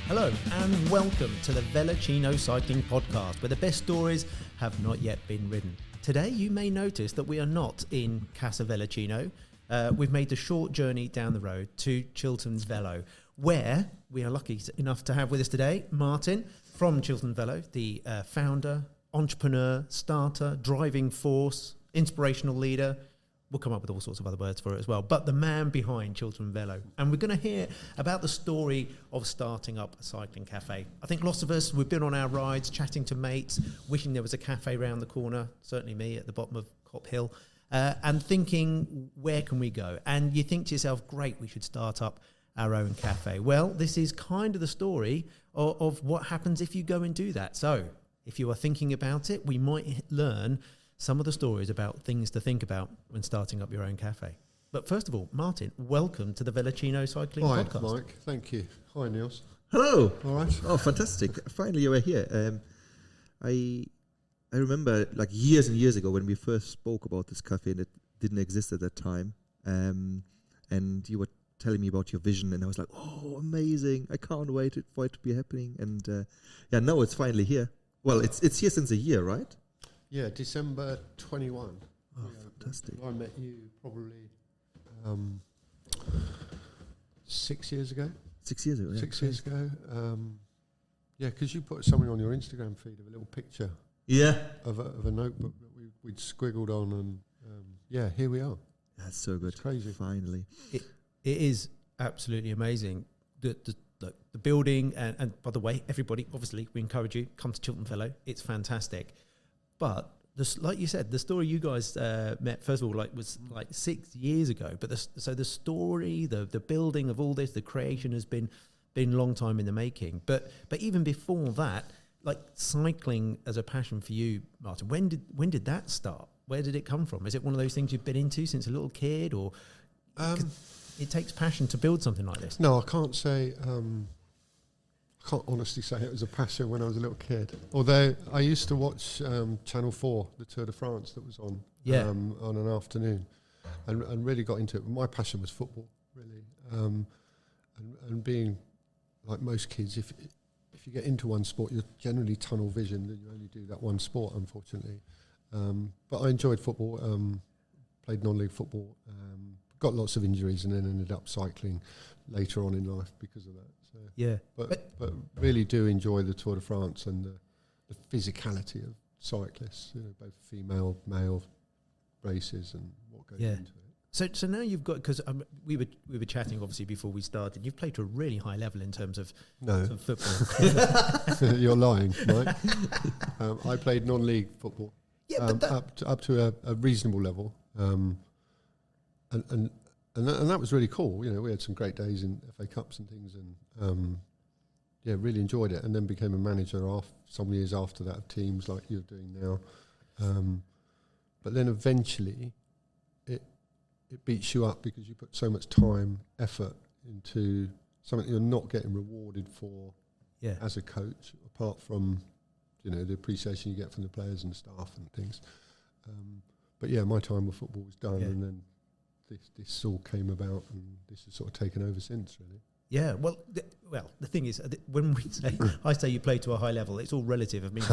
Hello and welcome to the Veloccino Cycling Podcast, where the best stories have not yet been written. Today you may notice that we are not in Casa Veloccino. We've made the short journey down the road to Chiltern Velo, where we are lucky enough to have with us today Martin from Chiltern Velo, the founder, entrepreneur, starter, driving force, inspirational leader. We'll come up with all sorts of other words for it as well. But the man behind Chiltern Velo. And we're going to hear about the story of starting up a cycling cafe. I think lots of us, we've been on our rides, chatting to mates, wishing there was a cafe around the corner, certainly me at the bottom of Cop Hill, and thinking, where can we go? And you think to yourself, great, we should start up our own cafe. Well, this is kind of the story of what happens if you go and do that. So if you are thinking about it, we might learn some of the stories about things to think about when starting up your own cafe. But first of all, Martin, welcome to the Veloccino Cycling Podcast. Hi, Mike. Thank you. Hi, Niels. Hello. All right. Oh, fantastic. Finally, you were here. I remember like years and years ago when we first spoke about this cafe, and it didn't exist at that time. And you were telling me about your vision, and I was like, oh, amazing. I can't wait for it to be happening. And now it's finally here. Well, it's here since a year, right? Yeah, December 21. Oh, fantastic. I met you probably 6 years ago. 6 years ago, yeah. 6 years ago. Because you put something on your Instagram feed of a little picture of a notebook that we'd squiggled on, and here we are. That's so good. It's crazy. Finally. It is absolutely amazing. The building, and by the way, everybody, obviously, we encourage you, come to Chiltern Velo. It's fantastic. But like you said, the story you guys met, first of all, was 6 years ago. But the story, the building of all this, the creation has been a long time in the making. But even before that, like cycling as a passion for you, Martin, when did that start? Where did it come from? Is it one of those things you've been into since a little kid, or it takes passion to build something like this? No, I can't say. I can't honestly say it was a passion when I was a little kid. Although I used to watch Channel 4, the Tour de France that was on on an afternoon, and really got into it. My passion was football, really. And being like most kids, if you get into one sport, you're generally tunnel vision, that you only do that one sport, unfortunately. But I enjoyed football, played non-league football, got lots of injuries, and then ended up cycling later on in life because of that. So, but really do enjoy the Tour de France and the physicality of cyclists, both female, male races and what goes into it. So now you've got, because we were chatting obviously before we started. You've played to a really high level in terms of football. You're lying, Mike. I played non-league football, up to a reasonable level, and that was really cool. We had some great days in FA Cups and things, and really enjoyed it. And then became a manager some years after that of teams like you're doing now. But then eventually, it beats you up because you put so much time, effort into something you're not getting rewarded for as a coach, apart from the appreciation you get from the players and staff and things. But my time with football was done, and then this all came about, and this has sort of taken over since, really. Yeah, well, the thing is, when I say you play to a high level, it's all relative. I mean,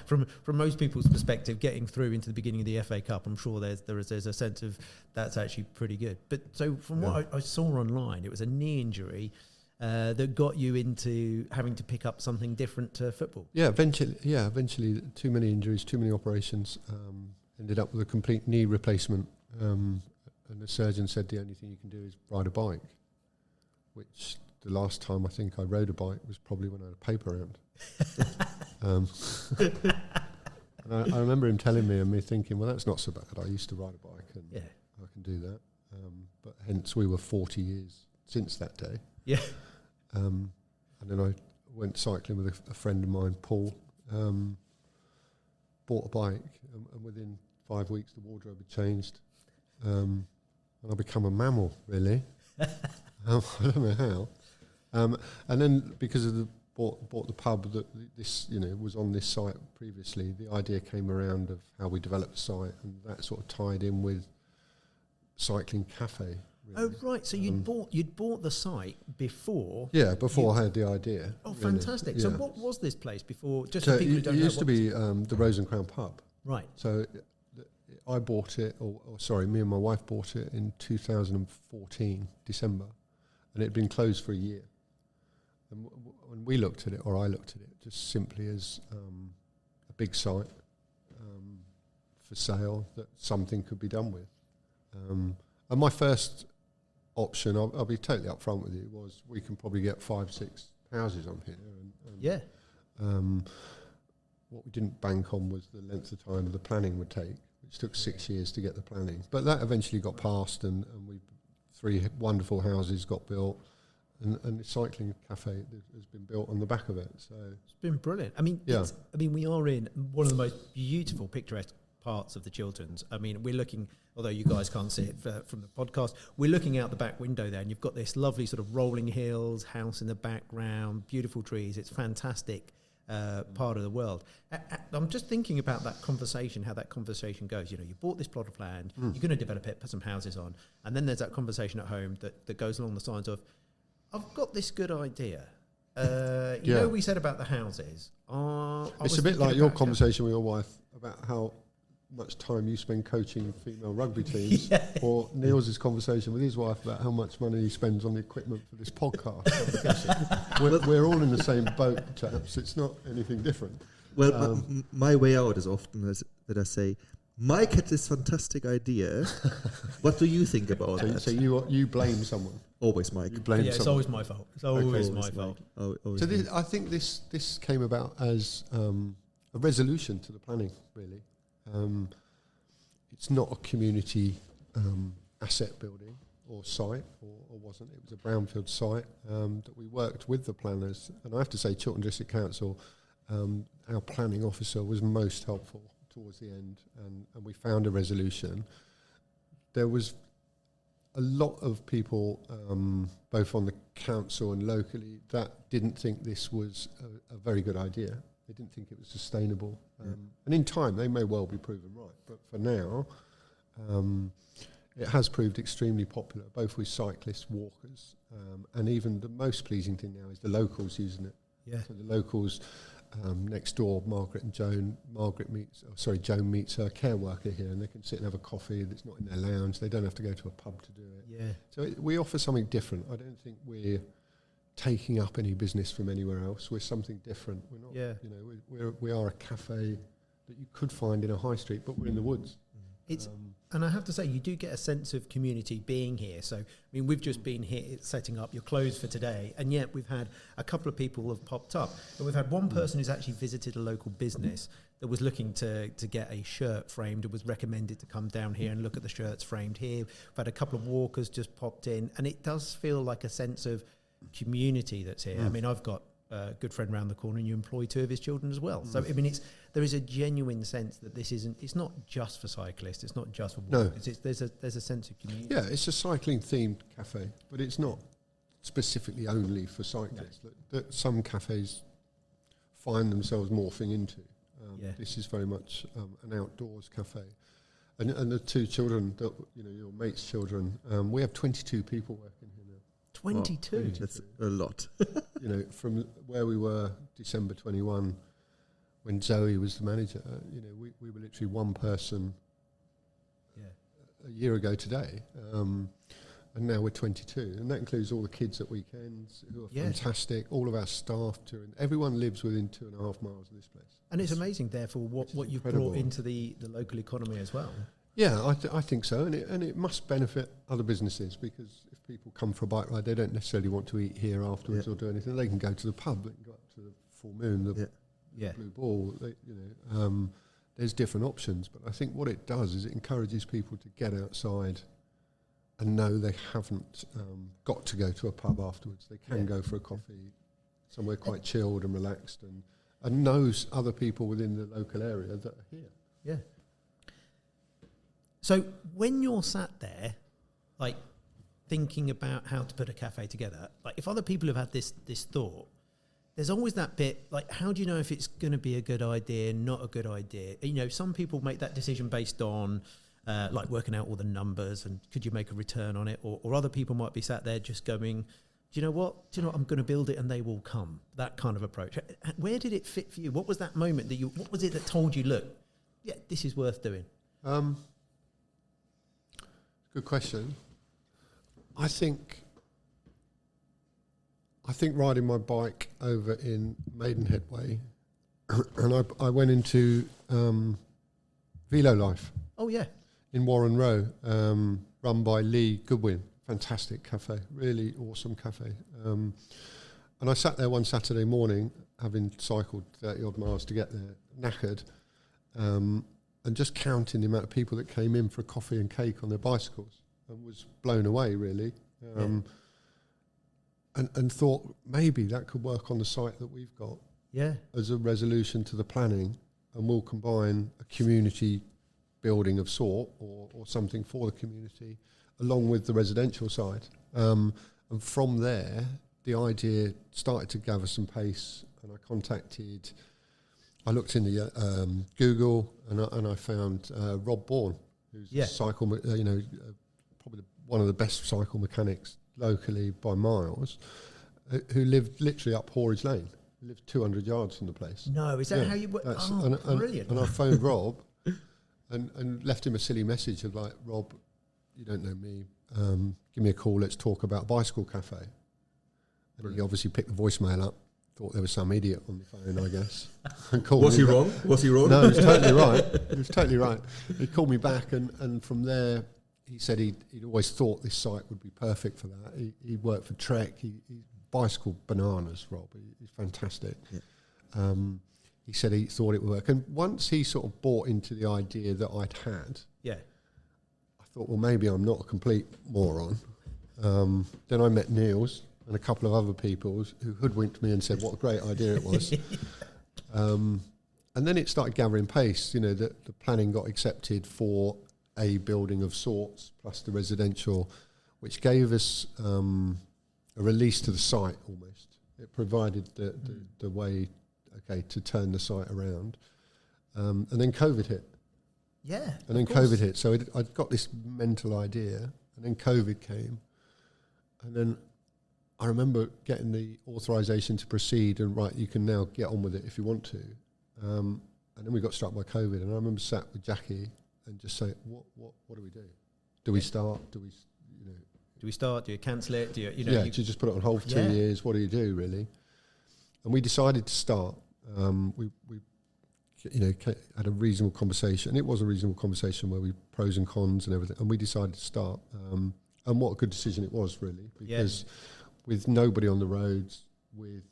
from most people's perspective, getting through into the beginning of the FA Cup, I'm sure there's a sense of that's actually pretty good. But so from what I saw online, it was a knee injury that got you into having to pick up something different to football. Yeah, eventually, too many injuries, too many operations. Ended up with a complete knee replacement. And the surgeon said the only thing you can do is ride a bike, which the last time I think I rode a bike was probably when I had a paper round. And I remember him telling me and me thinking, well, that's not so bad. I used to ride a bike and I can do that. But hence we were 40 years since that day. Yeah. And then I went cycling with a friend of mine, Paul, bought a bike, and within 5 weeks the wardrobe had changed. And I become a mammal, really. I don't know how. And then because of bought the pub that this was on this site previously, the idea came around of how we developed the site, and that sort of tied in with cycling cafe, really. Oh, right. So you'd bought the site before. Yeah, before I had the idea. Oh, really. fantastic. So Yeah. what was this place before? Just So for people who don't it know. used to be the Rose and Crown pub. Right. So I bought it, or sorry, me and my wife bought it in 2014, December, and it had been closed for a year. And when we looked at it, or I looked at it, just simply as a big site for sale that something could be done with. And my first option, I'll be totally upfront with you, was we can probably get 5-6 houses on here. And Yeah. What we didn't bank on was the length of time the planning would take, which took 6 years to get the planning. But that eventually got passed, and 3 wonderful houses got built, and the cycling cafe has been built on the back of it. So It's been brilliant. I mean, Yeah. we are in one of the most beautiful, picturesque parts of the Chilterns. I mean, we're looking, although you guys can't see it from the podcast, we're looking out the back window there, and you've got this lovely sort of rolling hills, house in the background, beautiful trees. It's fantastic part of the world. I'm just thinking about that conversation, how that conversation goes. You know, you bought this plot of land, you're going to develop it, put some houses on, and then there's that conversation at home that goes along the lines of, I've got this good idea. You know, we said about the houses. it's a bit like your conversation with your wife about how much time you spend coaching female rugby teams, or Neil's conversation with his wife about how much money he spends on the equipment for this podcast. we're all in the same boat, chaps. It's not anything different. Well, my way out is often that I say, Mike had this fantastic idea. What do you think about it? So you blame someone. Always Mike. You blame it's someone. always my fault. It's always my fault. So I think this came about as a resolution to the planning, really. It's not a community asset building or site, or wasn't. It was a brownfield site that we worked with the planners. And I have to say, Chiltern District Council, our planning officer was most helpful towards the end, and we found a resolution. There was a lot of people, both on the council and locally, that didn't think this was a very good idea. They didn't think it was sustainable. And in time, they may well be proven right. But for now, it has proved extremely popular, both with cyclists, walkers, and even the most pleasing thing now is the locals using it. Yeah. So the locals next door, Margaret and Joan. Joan meets her care worker here, and they can sit and have a coffee. That's not in their lounge. They don't have to go to a pub to do it. Yeah. So we offer something different. I don't think we're taking up any business from anywhere else. We're something different. We're not. Yeah. You know, we are a cafe that you could find in a high street, but we're in the woods. It's and I have to say, you do get a sense of community being here. So, I mean, we've just been here setting up your clothes for today, and yet we've had a couple of people have popped up. And we've had one person who's actually visited a local business that was looking to get a shirt framed and was recommended to come down here and look at the shirts framed here. We've had a couple of walkers just popped in, and it does feel like a sense of community that's here. I mean, I've got a good friend around the corner, and you employ 2 of his children as well. So, I mean, there is a genuine sense that it's not just for cyclists, it's not just for walkers. No. There's a sense of community. Yeah, it's a cycling themed cafe, but it's not specifically only for cyclists. No. That some cafes find themselves morphing into. This is very much an outdoors cafe. And the 2 children, that your mate's children, we have 22 people working here now. 22? Wow, that's a lot. From where we were December 21, when Zoe was the manager, we were literally one person a year ago today. And now we're 22. And that includes all the kids at weekends who are fantastic, all of our staff. Everyone lives within 2.5 miles of this place. And it's amazing, therefore, what you've brought into the local economy as well. Yeah, I think so, and it must benefit other businesses, because if people come for a bike ride, they don't necessarily want to eat here afterwards or do anything. They can go to the pub, they can go up to the Full Moon, the Blue Ball. There's different options, but I think what it does is it encourages people to get outside and know they haven't got to go to a pub afterwards. They can go for a coffee somewhere quite chilled and relaxed, and knows other people within the local area that are here. Yeah. So when you're sat there, like, thinking about how to put a cafe together, like, if other people have had this thought, there's always that bit, like, how do you know if it's going to be a good idea, not a good idea? Some people make that decision based on like working out all the numbers and could you make a return on it? Or other people might be sat there just going, do you know what? I'm going to build it and they will come. That kind of approach. Where did it fit for you? What was that moment what was it that told you, look, yeah, this is worth doing? Good question. I think riding my bike over in Maidenhead Way, and I went into Velo Life. Oh yeah. In Warren Row, run by Lee Goodwin. Fantastic cafe, really awesome cafe. And I sat there one Saturday morning, having cycled 30 odd miles to get there, knackered, and just counting the amount of people that came in for a coffee and cake on their bicycles, and was blown away really. And thought maybe that could work on the site that we've got as a resolution to the planning, and we'll combine a community building of sort or something for the community along with the residential side. And from there, the idea started to gather some pace, and I looked in the Google and I found Rob Bourne, who's probably one of the best cycle mechanics locally by miles, who lived literally up Horridge Lane. He lived 200 yards from the place. No, is that how you work? Oh, brilliant. And I phoned Rob and left him a silly message of like, Rob, you don't know me, give me a call, let's talk about Bicycle Cafe. And he obviously picked the voicemail up, thought there was some idiot on the phone, I guess. And Was he wrong? No, he was totally right. He was totally right. He called me back, and from there, he said he'd always thought this site would be perfect for that. He worked for Trek. He bicycle bananas, Rob. He's fantastic. Yeah. He said he thought it would work. And once he sort of bought into the idea that I'd had, I thought, well, maybe I'm not a complete moron. Then I met Niels and a couple of other people who hoodwinked me and said what a great idea it was. And then it started gathering pace. You know, the planning got accepted for a building of sorts, plus the residential, which gave us a release to the site almost. It provided the way, to turn the site around. And then COVID hit. Yeah. And then COVID hit. So I'd got this mental idea, and then COVID came. And then I remember getting the authorization to proceed and right, you can now get on with it if you want to. And then we got struck by COVID, and I remember sat with Jackie and just say, what do we do? Do we start? Do we start? Do you cancel it? Do you do you just put it on hold for 2 years? What do you do really? And we decided to start. We had a reasonable conversation. It was a reasonable conversation where we pros and cons and everything, and we decided to start. And what a good decision it was, really, because with nobody on the roads, with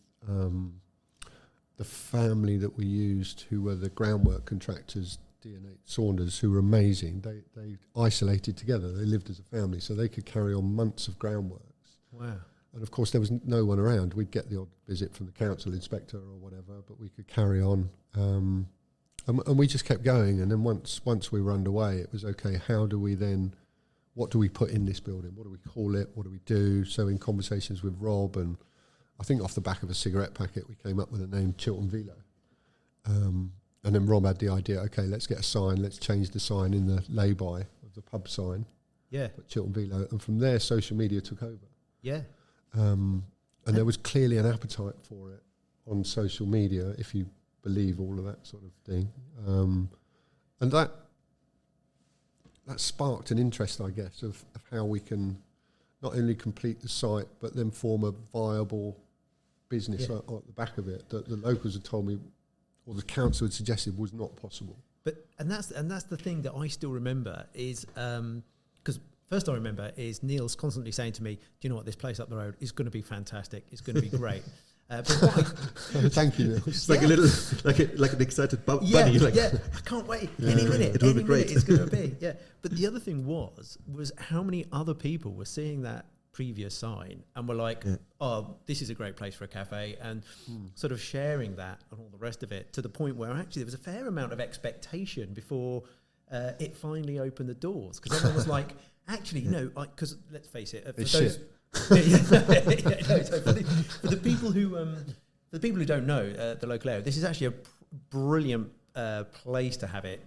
the family that we used, who were the groundwork contractors, D&H Saunders, who were amazing. They isolated together. They lived as a family, so they could carry on months of groundworks. Wow. And of course, there was no one around. We'd get the odd visit from the council inspector or whatever, but we could carry on. And we just kept going. And then once we were underway, it was, okay, how do we then, what do we put in this building? What do we call it? What do we do? So in conversations with Rob, and I think off the back of a cigarette packet, we came up with the name Chiltern Velo. And then Rob had the idea, okay, let's get a sign, let's change the sign in the lay-by of the pub sign. Yeah. Put Chiltern Velo. And from there, social media took over. Yeah. And there was clearly an appetite for it on social media, if you believe all of that sort of thing. And that sparked an interest, I guess, of how we can not only complete the site, but then form a viable business at the back of it that the locals had told me, or the council had suggested, was not possible. But that's the thing that I still remember is because first I remember is Neil's constantly saying to me, "Do you know what? This place up the road is going to be fantastic. It's going to be great." Thank you, Neil. It's like a little, like an excited bunny. I can't wait. Any minute, it will be great. It's going to be. Yeah. But the other thing was how many other people were seeing that previous sign and were like, oh, this is a great place for a cafe, and sort of sharing that and all the rest of it, to the point where actually there was a fair amount of expectation before it finally opened the doors, because everyone was like, actually, because let's face it, for those, for the people who don't know the local area, this is actually a brilliant place to have it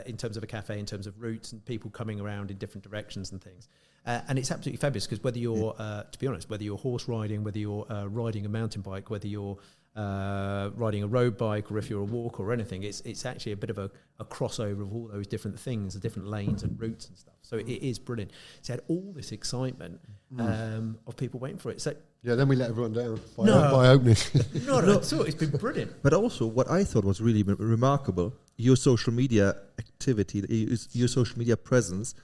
in terms of a cafe, in terms of routes and people coming around in different directions and things. And it's absolutely fabulous because whether you're, to be honest, whether you're horse riding, whether you're riding a mountain bike, whether you're riding a road bike, or if you're a walker or anything, it's actually a bit of a crossover of all those different things, the different lanes and routes and stuff. So it is brilliant. It's had all this excitement of people waiting for it. So then we let everyone down by opening. Not at all. It's been brilliant. But also, what I thought was really remarkable, your social media activity, your social media presence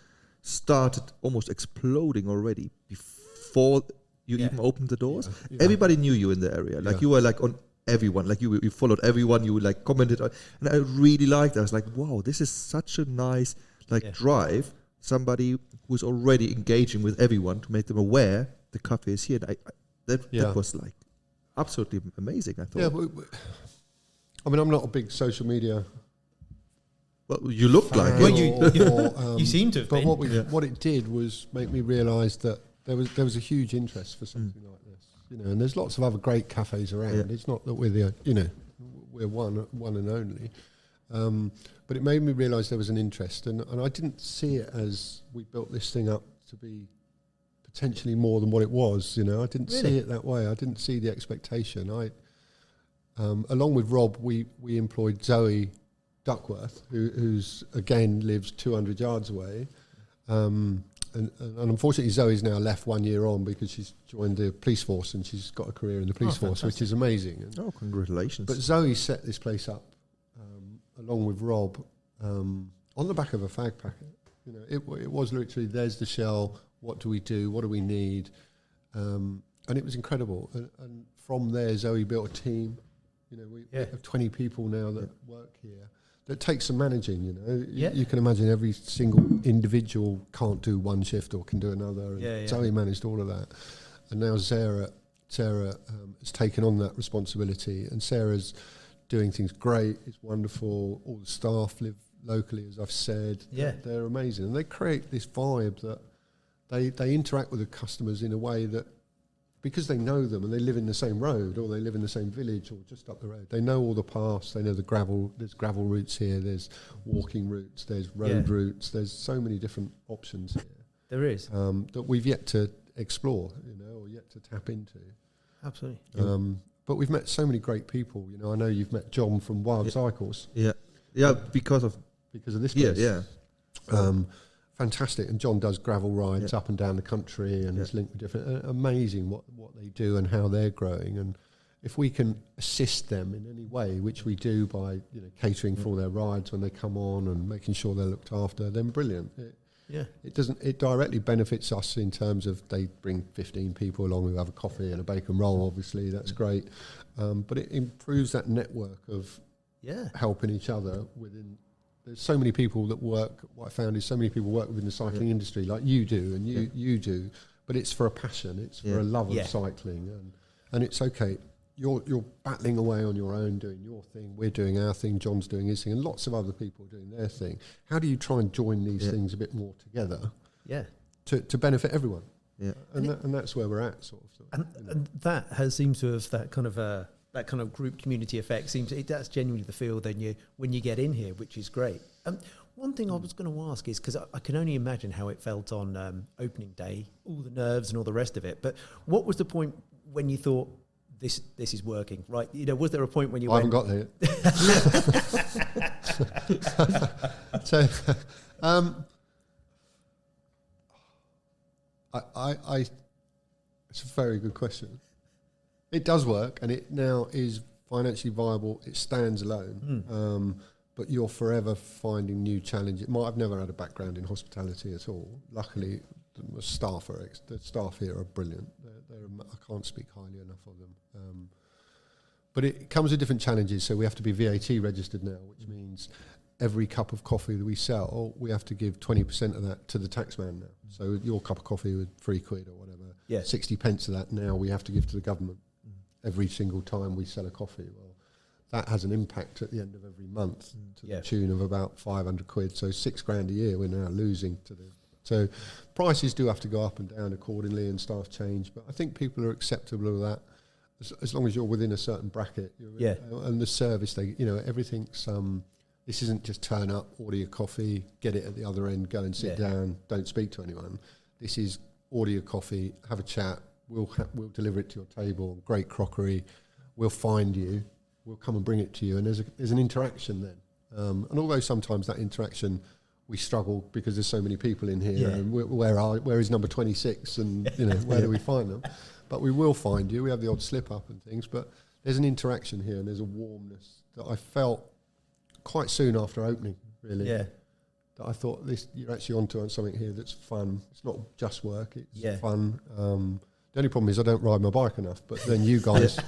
started almost exploding already before you even opened the doors. Yeah. Everybody knew you in the area. Like you were like on everyone. Like you followed everyone. You like commented, and I really liked it. I was like, wow, this is such a nice drive. Somebody who's already engaging with everyone to make them aware the cafe is here. And that was like absolutely amazing. I thought. Yeah, I mean, I'm not a big social media. Well, you looked like it. You seem to have been. But what it did was make me realise that there was a huge interest for something like this, and there's lots of other great cafes around. Yeah. It's not that we're we're one and only, but it made me realise there was an interest, and I didn't see it as we built this thing up to be potentially more than what it was. I didn't see it that way. I didn't see the expectation. Along with Rob, we employed Zoe Duckworth, who's again lives 200 yards away. And unfortunately, Zoe's now left 1 year on because she's joined the police force and she's got a career in the police force, which is amazing. Congratulations! But Zoe set this place up along with Rob on the back of a fag packet. It was literally, there's the shell. What do we do? What do we need? And it was incredible. And from there, Zoe built a team. We have 20 people now that work here. That takes some managing, You can imagine every single individual can't do one shift or can do another. And Zoe managed all of that. And now Sarah has taken on that responsibility. And Sarah's doing things great. It's wonderful. All the staff live locally, as I've said. Yeah. They're amazing. And they create this vibe that they interact with the customers in a way that, because they know them and they live in the same road or they live in the same village or just up the road, they know all the paths, they know there's gravel routes here, there's walking routes, there's road routes, there's so many different options here. There is. That we've yet to explore, or yet to tap into. Absolutely. But we've met so many great people, I know you've met John from Wild Cycles. Yeah, because of this place. Fantastic, and John does gravel rides up and down the country, and is linked with different. Amazing what they do and how they're growing, and if we can assist them in any way, which we do by catering for their rides when they come on and making sure they're looked after, then brilliant. It directly benefits us in terms of they bring 15 people along who have a coffee and a bacon roll. Obviously, that's great, but it improves that network of helping each other within. There's so many people that work. What I found is so many people work within the cycling industry, like you do, and you do. But it's for a passion. It's for a love of cycling, and it's okay. You're battling away on your own, doing your thing. We're doing our thing. John's doing his thing, and lots of other people are doing their thing. How do you try and join these things a bit more together? Yeah, to benefit everyone. Yeah, and that's where we're at, sort of. And that seems to have that kind of group community effect. That's genuinely the feel when you get in here, which is great. One thing I was going to ask is, because I can only imagine how it felt on opening day, all the nerves and all the rest of it. But what was the point when you thought this is working? Right? Was there a point when you I haven't got there yet. So, it's a very good question. It does work, and it now is financially viable. It stands alone, but you're forever finding new challenges. I've never had a background in hospitality at all. Luckily, the staff here are brilliant. I can't speak highly enough of them. But it comes with different challenges. So we have to be VAT registered now, which means every cup of coffee that we sell, we have to give 20% of that to the taxman now. So your cup of coffee with £3 or whatever, 60 pence of that now we have to give to the government. Every single time we sell a coffee. Well, that has an impact at the end of every month to the tune of about 500 quid. So £6,000 a year we're now losing to the. So prices do have to go up and down accordingly, and staff change. But I think people are acceptable of that as long as you're within a certain bracket. And the service, everything's This isn't just turn up, order your coffee, get it at the other end, go and sit down, don't speak to anyone. This is order your coffee, have a chat, we'll deliver it to your table, great crockery, we'll find you, we'll come and bring it to you, and there's an interaction then. And although sometimes that interaction, we struggle because there's so many people in here, and where is number 26, and where do we find them? But we will find you. We have the odd slip up and things, but there's an interaction here, and there's a warmness that I felt quite soon after opening, really. Yeah. That I thought, you're actually onto something here that's fun. It's not just work, it's fun. The only problem is I don't ride my bike enough, but then you guys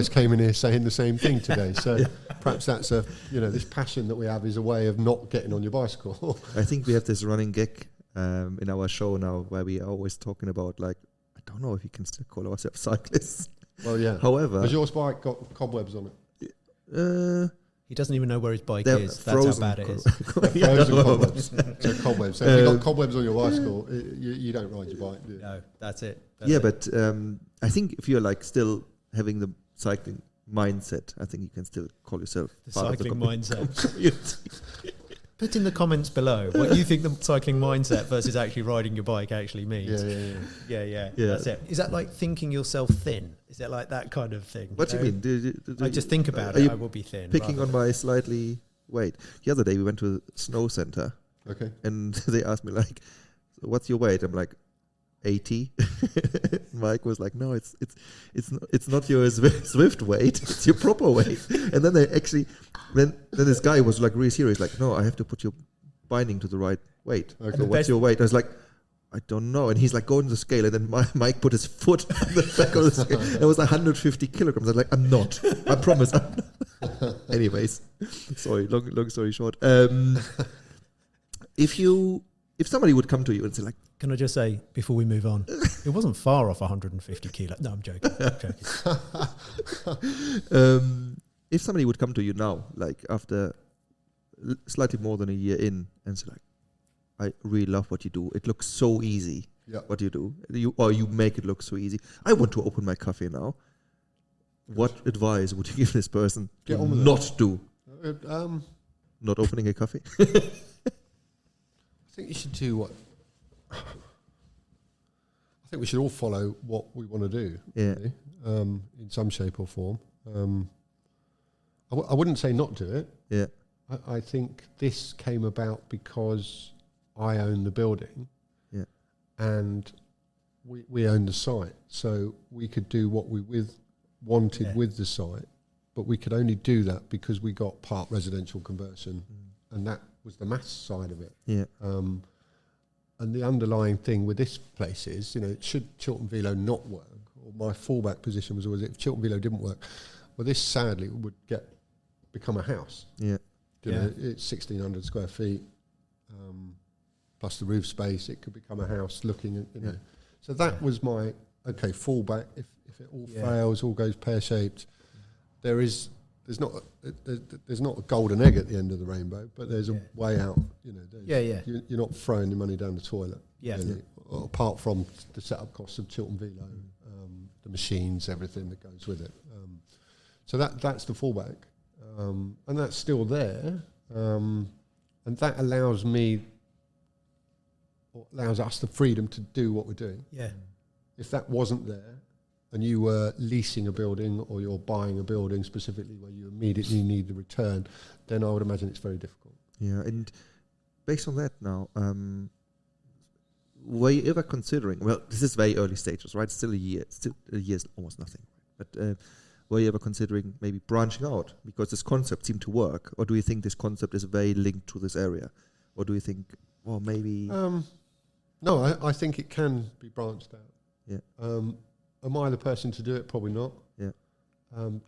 came in here saying the same thing today. So perhaps that's this passion that we have is a way of not getting on your bicycle. I think we have this running gag in our show now where we are always talking about, like, I don't know if you can still call ourselves cyclists. Well, yeah. However, has your bike got cobwebs on it? He doesn't even know where his bike is. That's how bad it is. Frozen cobwebs. So cobwebs. So if you've got cobwebs on your bicycle, you don't ride your bike, do you? No, that's it. But I think if you're like still having the cycling mindset, I think you can still call yourself the part cycling of the mindset. Put in the comments below what you think the cycling mindset versus actually riding your bike actually means. Yeah. That's it. Is that like thinking yourself thin? Is it like that kind of thing? What do you mean? Do I just think about it. I will be thin. Picking on my slightly weight. The other day we went to a snow center. Okay. And they asked me like, so what's your weight? I'm like, 80. Mike was like, no, it's not your Swift weight, it's your proper weight. And then they actually, then this guy was like really serious, like, no, I have to put your binding to the right weight. Okay. So what's your weight? I was like, I don't know. And he's like, go on the scale. And then Mike put his foot on the back of the scale. It was 150 kilograms. I was like, I'm not. I promise. I'm not. Anyways, sorry, long story short. If somebody would come to you and say like, can I just say, before we move on, it wasn't far off 150 kilo. No, I'm joking. If somebody would come to you now, like after slightly more than a year in, and say like, I really love what you do. It looks so easy. Yeah. What you do, you make it look so easy. I want to open my cafe now. What advice would you give this person to not do? Not opening a cafe. I think you should do what. I think we should all follow what we want to do. Yeah. Really, in some shape or form. I wouldn't say not do it. Yeah. I think this came about because I own the building. Yeah. And we own the site, so we could do what we wanted with the site, but we could only do that because we got part residential conversion, and that was the maths side of it. Yeah. And the underlying thing with this place is, should Chiltern Velo not work, or my fallback position was always if Chiltern Velo didn't work, well, this sadly would become a house. Yeah. It's 1,600 square feet, plus the roof space. It could become a house looking at, So that was my, fallback. If it all fails, all goes pear-shaped, there's not a golden egg at the end of the rainbow, but there's a way out. You're not throwing your money down the toilet. Really, apart from the setup costs of Chiltern Velo, the machines, everything that goes with it. So that's the fallback, and that's still there, and that allows us the freedom to do what we're doing. Yeah. If that wasn't there, and you were leasing a building or you're buying a building specifically where you immediately need the return, then I would imagine it's very difficult. Yeah, and based on that now, were you ever considering, well, this is very early stages, right? Still a year is almost nothing. But were you ever considering maybe branching out? Because this concept seemed to work. Or do you think this concept is very linked to this area? Or do you think, well, maybe... No, I think it can be branched out. Yeah. Am I the person to do it? Probably not. Yeah.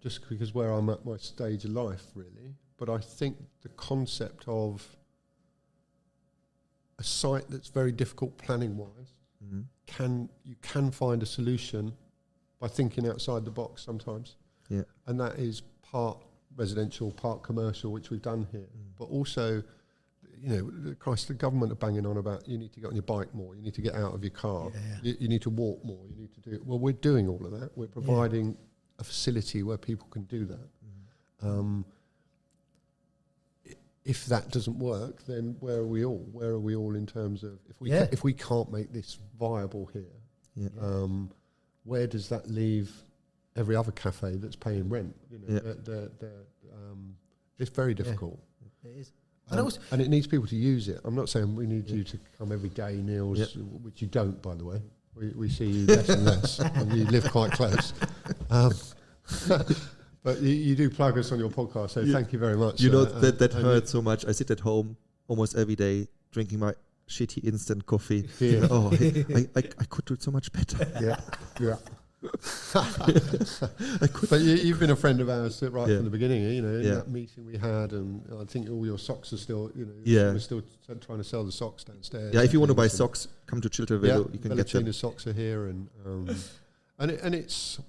Just because where I'm at my stage of life, really. But I think the concept of a site that's very difficult planning-wise, you can find a solution by thinking outside the box sometimes. Yeah. And that is part residential, part commercial, which we've done here. But also, the government are banging on about you need to get on your bike more, you need to get out of your car, you need to walk more, you need to do it. Well, we're doing all of that. We're providing a facility where people can do that. if that doesn't work, then where are we all? Where are we all in terms of if we can't make this viable here? Where does that leave every other cafe that's paying rent? It's very difficult. It is. And it needs people to use it. I'm not saying we need you to come every day, Niels, which you don't, by the way. We see you less and less, and you live quite close. But you do plug us on your podcast, so thank you very much. You know, that hurts so much. I sit at home almost every day drinking my shitty instant coffee. Yeah. I could do it so much better. Yeah. But you've been a friend of ours right from the beginning, in that meeting we had, and I think all your socks are still, we're still trying to sell the socks downstairs. Yeah, if you want to buy socks, come to Chiltern Velo. You can get them. The socks are here, and it's.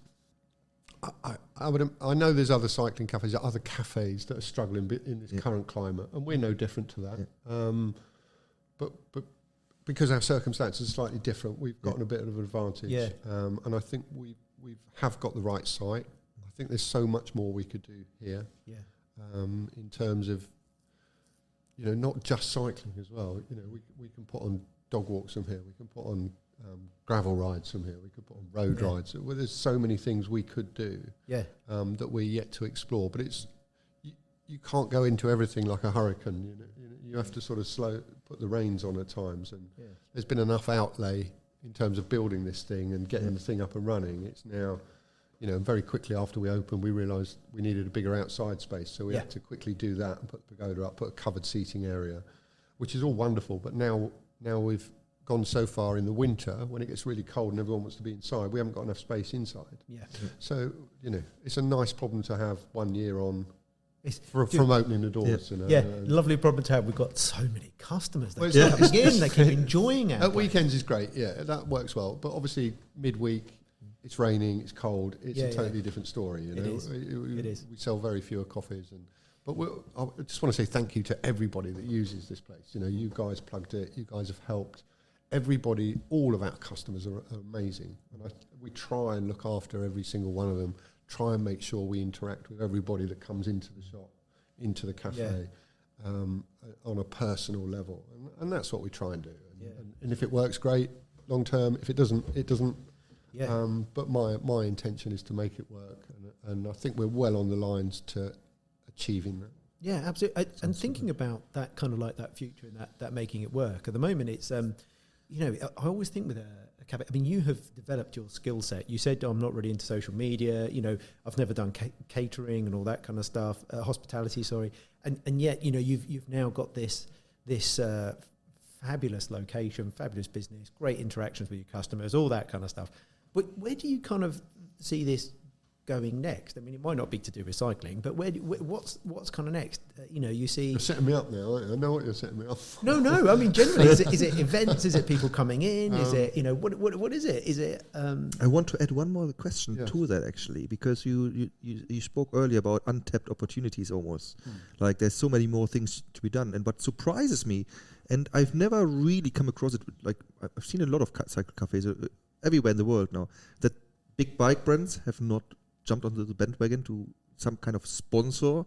I know there's other cycling cafes, other cafes that are struggling in this current climate, and we're no different to that. But because our circumstances are slightly different, we've gotten a bit of an advantage. And I think we have got the right site. I think there's so much more we could do here. In terms of, not just cycling as well. We can put on dog walks from here. We can put on gravel rides from here. We could put on road rides. Well, there's so many things we could do that we're yet to explore. But it's you can't go into everything like a hurricane. You have to sort of put the reins on at times. And there's been enough outlay in terms of building this thing and getting the thing up and running. It's now, very quickly after we opened, we realised we needed a bigger outside space. So we had to quickly do that and put the pagoda up, put a covered seating area, which is all wonderful. But now we've gone so far in the winter when it gets really cold and everyone wants to be inside, we haven't got enough space inside. So it's a nice problem to have 1 year on from opening the doors. Lovely problem to have. We've got so many customers that keep coming in, they keep enjoying it. At weekends is great, that works well. But obviously midweek, it's raining, it's cold, it's a totally different story. It is. We sell very fewer coffees, but I just want to say thank you to everybody that uses this place. You guys plugged it, you guys have helped. Everybody, all of our customers are amazing, and we try and look after every single one of them. Try and make sure we interact with everybody that comes into the shop, into the cafe, on a personal level, and that's what we try and do. And if it works, great, long term. If it doesn't, it doesn't. But my intention is to make it work, and I think we're well on the lines to achieving that. Yeah, absolutely. And thinking about that kind of like that future and that making it work. At the moment, it's I always think with a cafe. I mean, you have developed your skill set. You said, I'm not really into social media. I've never done catering and all that kind of stuff, hospitality, sorry. And yet, you've now got this fabulous location, fabulous business, great interactions with your customers, all that kind of stuff. But where do you kind of see this going next? I mean, it might not be to do with cycling, but what's kind of next? You see. You're setting me up now. I know what you're setting me up. No. I mean, generally, is it events? Is it people coming in? Is it what is it? Is it? I want to add one more question to that actually, because you spoke earlier about untapped opportunities almost. Like there's so many more things to be done, and what surprises me, and I've never really come across it. Like I've seen a lot of cycle cafes everywhere in the world now, that big bike brands have not jumped onto the bandwagon to some kind of sponsor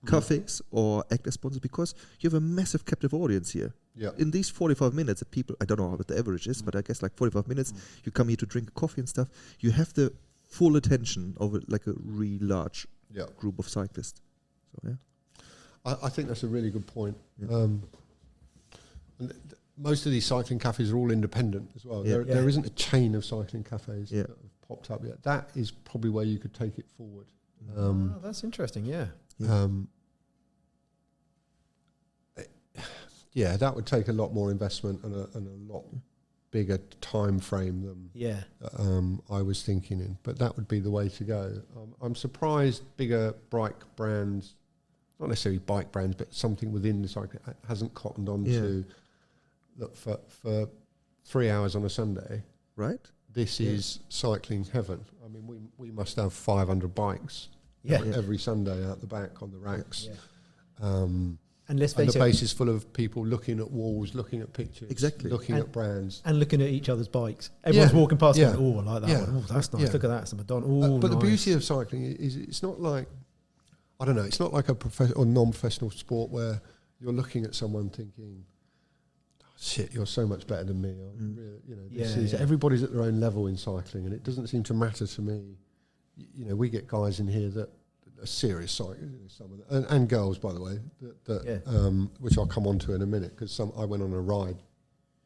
cafes or act as sponsors, because you have a massive captive audience here. In these 45 minutes that people, I don't know what the average is, but I guess like 45 minutes, you come here to drink a coffee and stuff, you have the full attention of like a really large group of cyclists. So I think that's a really good point. And most of these cycling cafes are all independent as well. There isn't a chain of cycling cafes that have popped up yet. That is probably where you could take it forward. That's interesting. That would take a lot more investment and a lot bigger time frame than I was thinking in. But that would be the way to go. I'm surprised bigger bike brands, not necessarily bike brands, but something within the cycling hasn't cottoned on to look for 3 hours on a Sunday. Right. This is cycling heaven. I mean, we must have 500 bikes every Sunday out the back on the racks. And let's face it, the place is full of people looking at walls, looking at pictures, looking at brands. And looking at each other's bikes. Everyone's walking past going, I like that one. Oh, that's nice. Look at that. It's a Madonna. But the beauty of cycling is it's not like, I don't know, it's not like a non-professional sport where you're looking at someone thinking, oh, shit, you're so much better than me. Really, everybody's at their own level in cycling, and it doesn't seem to matter to me. You know, we get guys in here that are serious cyclists, some of them, and girls, by the way, which I'll come on to in a minute, because I went on a ride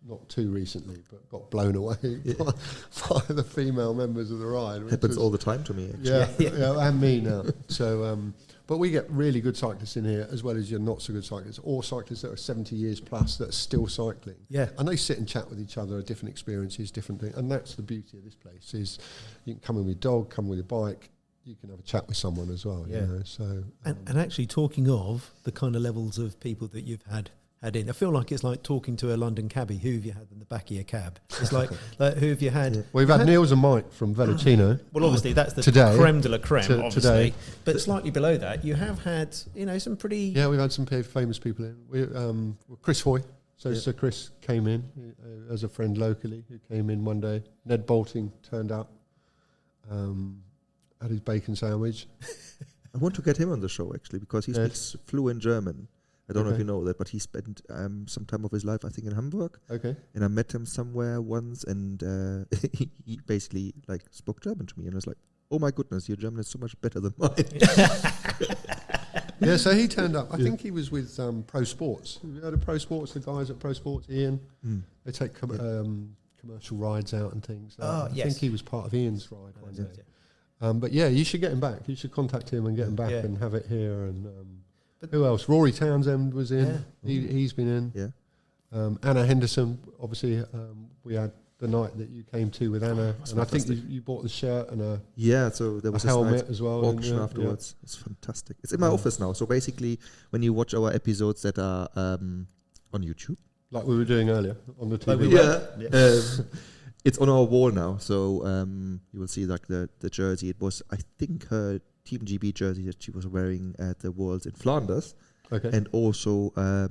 not too recently, but got blown away by the female members of the ride. Happens all the time to me, actually. Yeah, and me now. So, but we get really good cyclists in here, as well as your not so good cyclists, or cyclists that are 70 years plus that are still cycling. Yeah. And they sit and chat with each other, different experiences, different things. And that's the beauty of this place, is you can come in with your dog, come with your bike, you can have a chat with someone as well. Yeah. You know, so, and actually, talking of the kind of levels of people that you've had in, I feel like it's like talking to a London cabbie. Who have you had in the back of your cab? It's like who have you had? Yeah. We've had Niels and Mike from Veloccino. Well, obviously that's the today, creme de la creme, obviously. Today. But slightly below that, you have had, some pretty... Yeah, we've had some famous people in. Chris Hoy. So Chris came in as a friend locally, who came in one day. Ned Bolting turned up, had his bacon sandwich. I want to get him on the show, actually, because he speaks fluent German. I don't know if you know that, but he spent some time of his life, I think, in Hamburg. Okay. And I met him somewhere once, and he basically spoke German to me, and I was like, "Oh my goodness, your German is so much better than mine." Yeah, so he turned up. I think he was with Pro Sports. Have you heard of Pro Sports? The guys at Pro Sports, Ian. They take commercial rides out and things. I think he was part of Ian's ride one day. But yeah, you should get him back. You should contact him and get him back and have it here. And who else? Rory Townsend was in. Yeah. He's been in. Yeah. Anna Henderson, obviously, we had the night that you came to with Anna, and I think you bought the shirt and so there was a helmet as well. Auction afterwards. It's fantastic. It's in my office now. So basically, when you watch our episodes that are on YouTube, like we were doing earlier on the TV, it's on our wall now. So you will see the jersey. It was, I think, her Team GB jersey that she was wearing at the Worlds in Flanders, and also her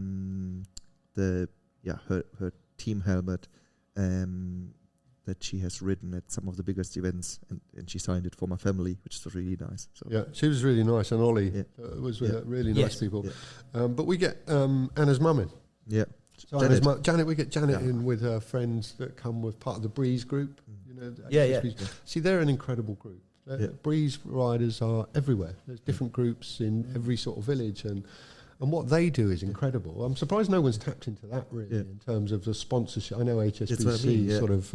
team helmet that she has ridden at some of the biggest events, and she signed it for my family, which is really nice. So yeah, she was really nice, and Ollie was with really nice people. Yeah. But we get Anna's mum in. Yeah. So Janet, we get Janet in with her friends that come with part of the Breeze group. See, they're an incredible group. Breeze riders are everywhere. There's different groups in every sort of village, and what they do is incredible. I'm surprised no one's tapped into that really in terms of the sponsorship. I know HSBC sort of,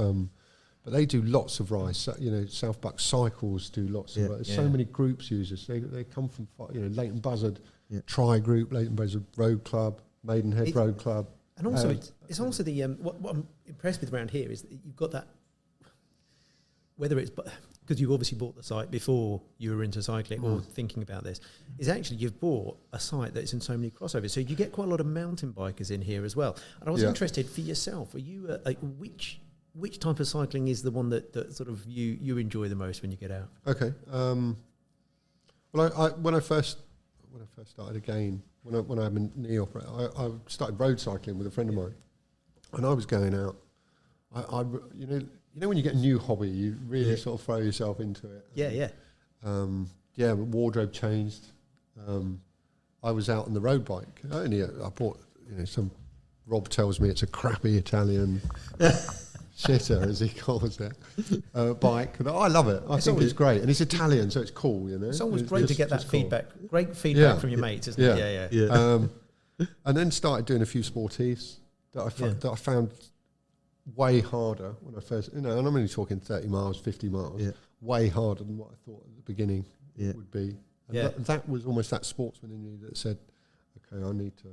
but they do lots of rides. So, South Buck Cycles do lots of rides. So many groups users. They come from Leighton Buzzard Tri Group, Leighton Buzzard Road Club, Maidenhead Road Club. And also, it's also the what I'm impressed with around here is that you've got that, whether it's because you've obviously bought the site before you were into cycling or thinking about this, is actually you've bought a site that's in so many crossovers. So you get quite a lot of mountain bikers in here as well. And I was interested for yourself, are you which type of cycling is the one that sort of you enjoy the most when you get out? Okay. Well, when I first started again, when I had a knee operation, I started road cycling with a friend of mine, and I was going out. When you get a new hobby, you really sort of throw yourself into it. Wardrobe changed. I was out on the road bike. I bought, some Rob tells me it's a crappy Italian shitter, as he calls it, bike. I love it. I think it's great, and it's Italian, so it's cool. It's always great to get that feedback. Cool. Great feedback from your mates, isn't it? Yeah. And then started doing a few sportives that I found way harder when I first, and I'm only talking 30 miles, 50 miles, way harder than what I thought at the beginning would be. And that was almost that sportsman in me that said, okay, I need to.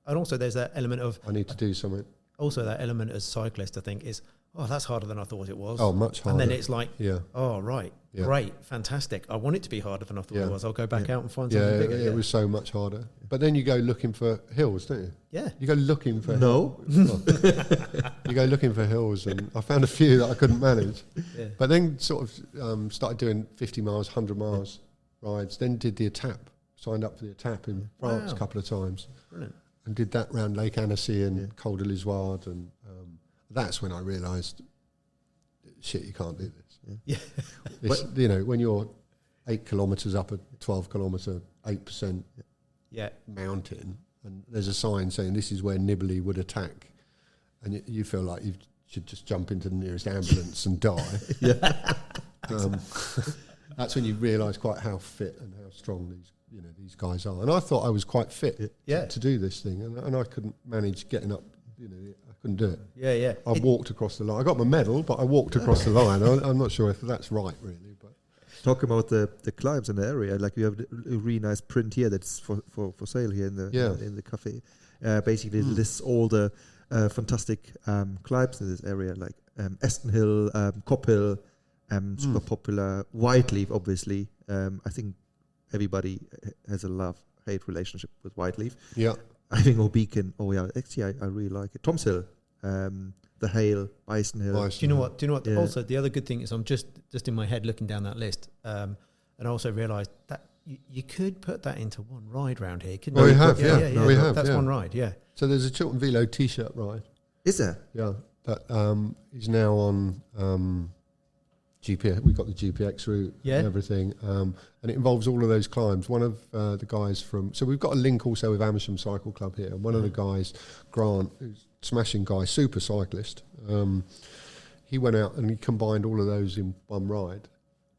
And also there's that element of, I need to do something. Also that element as cyclist, I think, is, that's harder than I thought it was. Oh, much harder. And then it's like, great, fantastic. I want it to be harder than I thought it was. I'll go back out and find something bigger. It was so much harder. But then you go looking for hills, don't you? Yeah. You go looking for you go looking for hills, and I found a few that I couldn't manage. Yeah. But then sort of started doing 50 miles, 100 miles rides. Then did the Étape. Signed up for the Étape in France a couple of times. Brilliant. And did that round Lake Annecy and Col de l'Izoard, and that's when I realised, shit, you can't do this. When you're 8 kilometres up a 12 kilometre, 8% mountain, and there's a sign saying this is where Nibley would attack, and you feel like you should just jump into the nearest ambulance and die. That's when you realise quite how fit and how strong these guys are. And I thought I was quite fit to do this thing, and I couldn't manage getting up. I couldn't do it. Yeah. I walked across the line. I got my medal, but I walked across the line. I'm not sure if that's right, really. But talking about the climbs in the area, like we have a really nice print here that's for sale here in the cafe. Basically, it lists all the fantastic climbs in this area, like Aston Hill, Cop Hill, super popular. Whiteleaf, obviously. I think everybody has a love-hate relationship with Whiteleaf. Yeah. I think O'Beacon. Oh yeah, actually, I really like it. Tom's Hill, the Hale, Bison Hill. Do you know what? Yeah. Also, the other good thing is I'm just in my head looking down that list, and I also realised that you could put that into one ride round here. Couldn't you? We have, we have. That's one ride, yeah. So there's a Chiltern Velo t-shirt ride. Is there? Yeah, that is now on GPX. We've got the GPX route and everything, and it involves all of those climbs. One of the guys so we've got a link also with Amersham Cycle Club here, and one of the guys, Grant, who's a smashing guy, super cyclist, he went out and he combined all of those in one ride.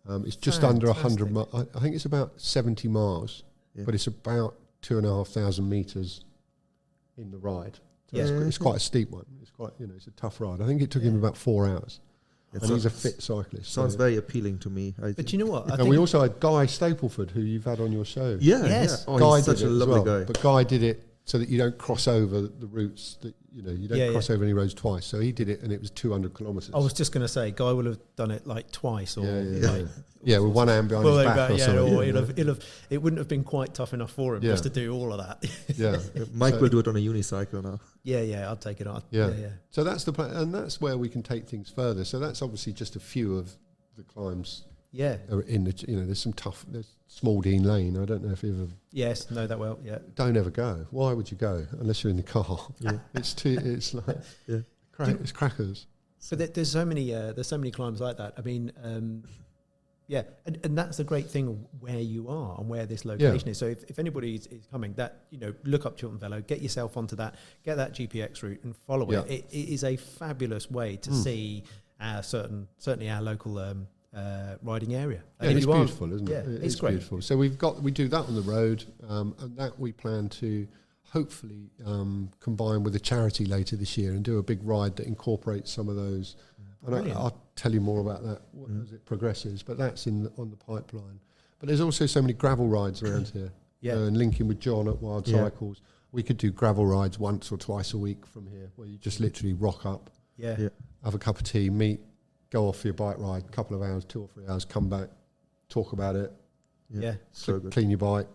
It's just under 100 miles. I think it's about 70 miles, but it's about 2,500 metres in the ride. So it's quite a steep one. It's quite, it's a tough ride. I think it took him about 4 hours. And he's a fit cyclist. Sounds very appealing to me. But you know what? And we also had Guy Stapleford, who you've had on your show. Yeah. Yes. Oh, Guy he's such a lovely guy. But Guy did it so that you don't cross over the routes that you don't cross over any roads twice. So he did it, and it was 200 kilometres. I was just going to say, Guy will have done it like twice, or with one hand behind his back or something. Or it wouldn't have been quite tough enough for him just to do all of that. Yeah, Mike will do it on a unicycle now. Yeah, I'll take it on. Yeah. So that's the plan, and that's where we can take things further. So that's obviously just a few of the climbs. Yeah. In the there's some there's Small Dean Lane. I don't know if you've ever. Yes, know that well. Yeah. Don't ever go. Why would you go unless you're in the car? It's like it's crackers. So there's so many climbs like that. I mean, and that's the great thing where you are and where this location is. So if anybody is coming, that look up Chiltern Velo, get yourself onto that, get that GPX route and follow it. It is a fabulous way to see certainly our local riding area. And it's beautiful, isn't it? It's great. Beautiful. So we do that on the road, and that we plan to hopefully combine with a charity later this year and do a big ride that incorporates some of those. And I'll tell you more about that as it progresses, but that's on the pipeline. But there's also so many gravel rides around here. And linking with John at Wild Cycles, we could do gravel rides once or twice a week from here, where you just literally rock up, have a cup of tea, meet, go off for your bike ride, a couple of hours, 2 or 3 hours, come back, talk about it, clean your bike,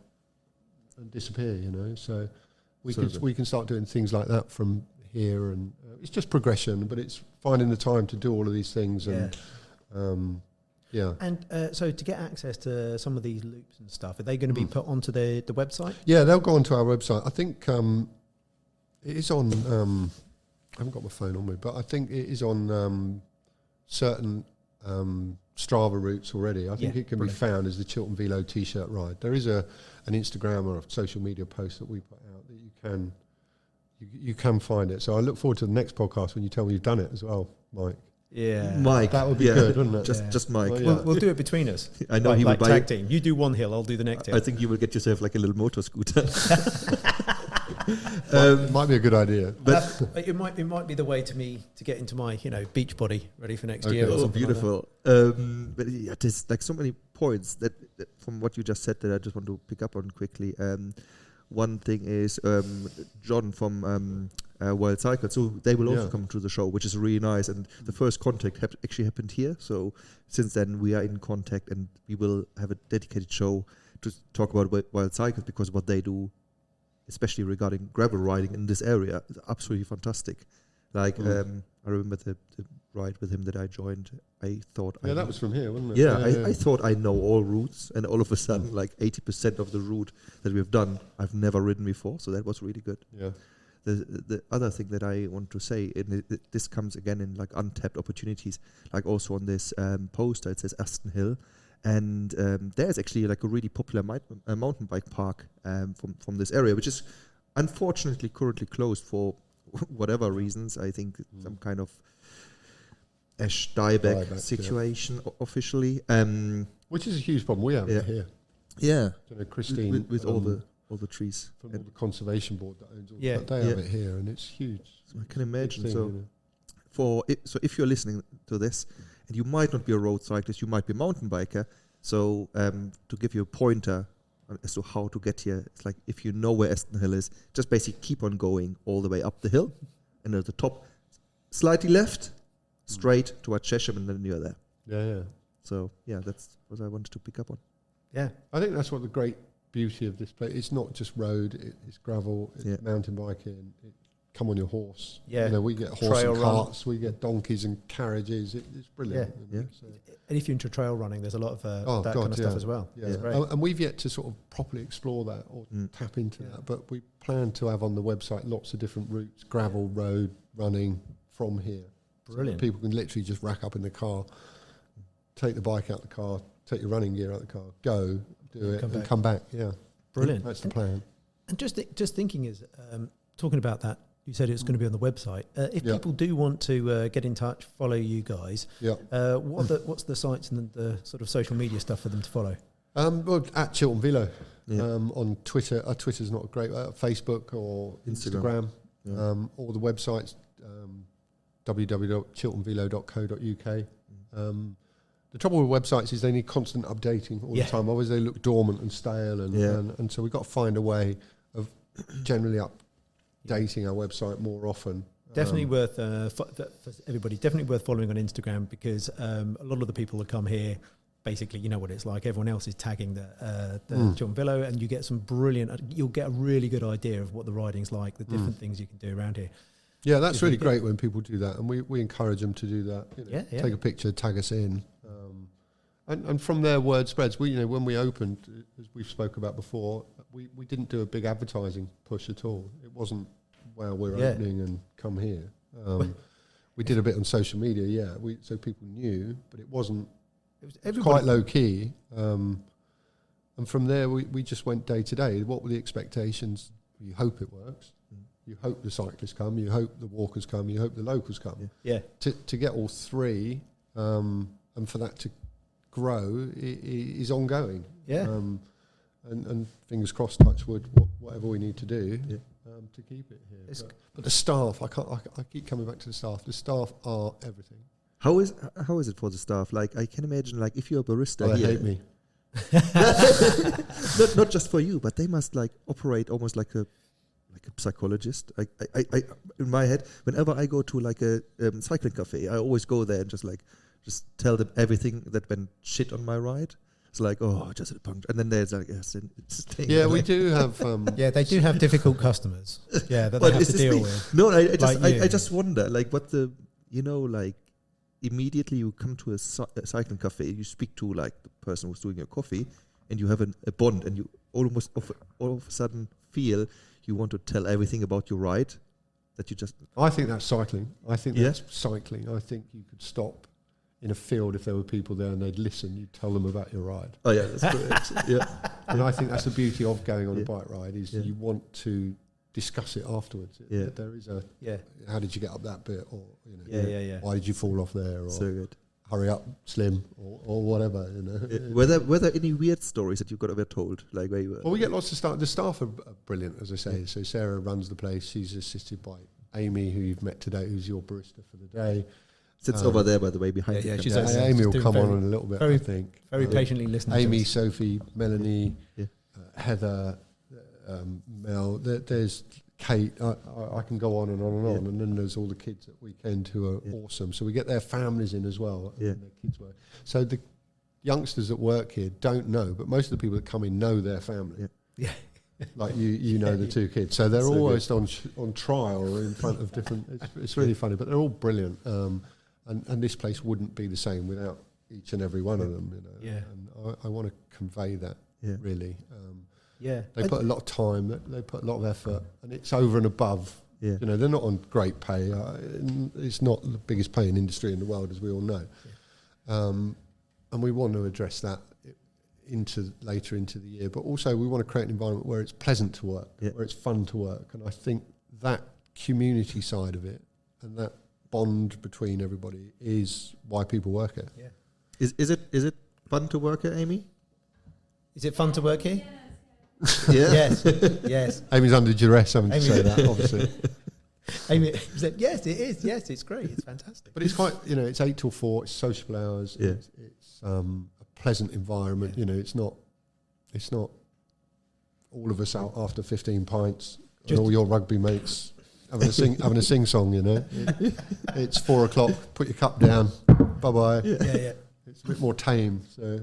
and disappear. So we can start doing things like that from here, and it's just progression, but it's finding the time to do all of these things. And so to get access to some of these loops and stuff, are they going to be put onto the website? Yeah, they'll go onto our website. I think it is on. I haven't got my phone on me, but I think it is on certain Strava routes already. I think it can be found as the Chiltern Velo t-shirt ride. There is an Instagram or a social media post that we put out that you can find it. So I look forward to the next podcast when you tell me you've done it as well, Mike. Yeah, Mike, that would be good, wouldn't it? Just Mike. We'll do it between us. I know he will buy tag team. You do one hill, I'll do the next hill. I think you will get yourself like a little motor scooter. Might be a good idea. But it might be the way to get into my beach body ready for next year. Oh, beautiful! But there's like so many points that from what you just said that I just want to pick up on quickly. One thing is John from Wild Cycle, so they will also come to the show, which is really nice. And the first contact actually happened here. So since then we are in contact, and we will have a dedicated show to talk about Wild Cycles, because what they do, especially regarding gravel riding in this area, is absolutely fantastic. Like I remember the ride with him that I joined. I thought that was from here, wasn't it? Yeah, I thought I know all routes, and all of a sudden, like 80% of the route that we've done, I've never ridden before. So that was really good. Yeah. The other thing that I want to say, and this comes again in like untapped opportunities, like also on this poster it says Aston Hill, and there's actually like a really popular mountain bike park from this area, which is unfortunately currently closed for whatever reasons. I think some kind of Ash dieback situation officially. Which is a huge problem we have here. Yeah. You know, Christine With all the trees. From all the conservation board that owns all that, they have it here, and it's huge. So I can imagine. Thing, so, so if you're listening to this, and you might not be a road cyclist, you might be a mountain biker. So to give you a pointer as to how to get here, it's like if you know where Aston Hill is, just basically keep on going all the way up the hill, and at the top, slightly left, straight towards Chesham, and then you're there. Yeah. So yeah, that's what I wanted to pick up on. Yeah, I think that's what the great beauty of this place. It's not just road; it's gravel, it's mountain biking. Come on your horse. Yeah, you know, we get horse and carts, we get donkeys and carriages. It's brilliant. Yeah. So. And if you're into trail running, there's a lot of that kind of stuff as well. Yeah, and we've yet to sort of properly explore that or tap into that. But we plan to have on the website lots of different routes: gravel, road, running from here. Brilliant. So people can literally just rack up in the car, take the bike out the car, take your running gear out the car, go do it, and come back. Yeah, brilliant. That's the plan. And just thinking is talking about that. You said it's going to be on the website. If people do want to get in touch, follow you guys, what's the sites and the sort of social media stuff for them to follow? Well, at Chiltern Velo on Twitter. Twitter's not great. Facebook or Instagram. Or the websites, www.chilternvelo.co.uk. The trouble with websites is they need constant updating all the time. Otherwise, they look dormant and stale, and so we've got to find a way of generally updating our website more often. Definitely worth for everybody. Definitely worth following on Instagram, because a lot of the people that come here, basically, you know what it's like. Everyone else is tagging the Chiltern Velo, and you get some brilliant. You'll get a really good idea of what the riding's like, the different things you can do around here. Yeah, that's really great when people do that, and we encourage them to do that. You know, take a picture, tag us in, and from there word spreads. When we opened, as we've spoke about before, we didn't do a big advertising push at all. It wasn't, well, we're opening and come here. We did a bit on social media, so people knew, but it wasn't. It was quite low key. And from there, we just went day to day. What were the expectations? You hope it works. You hope the cyclists come. You hope the walkers come. You hope the locals come. Yeah. To get all three, and for that to grow is ongoing. Yeah. And fingers crossed, touch wood, whatever we need to do to keep it here. But the staff, I keep coming back to the staff. The staff are everything. How is it for the staff? Like, I can imagine, like, if you're a barista, they hate me. not just for you, but they must like operate almost like a psychologist. I in my head, whenever I go to like a cycling cafe, I always go there and just tell them everything that went shit on my ride. It's like, just a puncture, and then there's like, we do have. They do have difficult customers. Yeah, that they have to deal with. No, I just wonder, like, what the immediately you come to a cycling cafe, you speak to like the person who's doing your coffee, and you have a bond, and you almost all of a sudden feel you want to tell everything about your ride. That you just. I think that's cycling. I think that's cycling. I think you could stop in a field if there were people there and they'd listen. You'd tell them about your ride. Oh yeah, that's correct. And I think that's the beauty of going on a bike ride is you want to discuss it afterwards. There is a how did you get up that bit, or why did you fall off there, or so good. Hurry up, Slim, or whatever. Were there any weird stories that you got ever told, like where you were? Well, we get lots of staff. The staff are brilliant, as I say. So Sarah runs the place. She's assisted by Amy, who you've met today, who's your barista for the day. Sits over there, by the way, behind you. She's Amy will come on in a little bit, I think. Very patiently listening. Amy, Sophie, Melanie, Heather, Mel. There's Kate. I can go on and on and on. And then there's all the kids at weekend who are awesome. So we get their families in as well. And their kids work. So the youngsters that work here don't know, but most of the people that come in know their family. Yeah. Like you know the two kids. So they're always on trial or in front of different. It's really funny, but they're all brilliant. And this place wouldn't be the same without each and every one of them. And I want to convey that really. They put a lot of time. They put a lot of effort, and it's over and above. They're not on great pay. It's not the biggest paying industry in the world, as we all know. And we want to address that later into the year. But also we want to create an environment where it's pleasant to work, where it's fun to work. And I think that community side of it and that bond between everybody is why people work here. Yeah. Is it fun to work here, Amy? Is it fun to work here? Yeah. Yes. Yes. Amy's under duress having to say that, obviously. Amy said, yes, it is. Yes, it's great. It's fantastic. But it's quite, it's 8 till 4, it's sociable hours. Yeah. It's a pleasant environment. It's not all of us out after 15 pints and all your rugby mates having a sing song, It's 4 o'clock, put your cup down, bye-bye. Yeah. It's a bit more tame, so...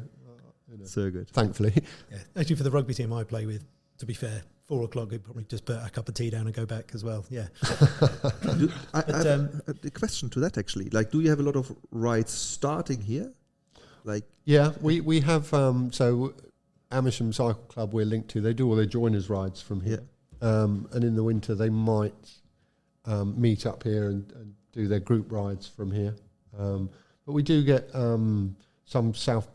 So good. Thankfully. Yeah. Actually, for the rugby team I play with, to be fair, 4 o'clock, they'd probably just put a cup of tea down and go back as well. Yeah. I have a question to that, actually. Like, do you have a lot of rides starting here? Like, yeah, we have, so Amersham Cycle Club we're linked to, they do all their joiners rides from here. And in the winter, they might meet up here and do their group rides from here. But we do get... some South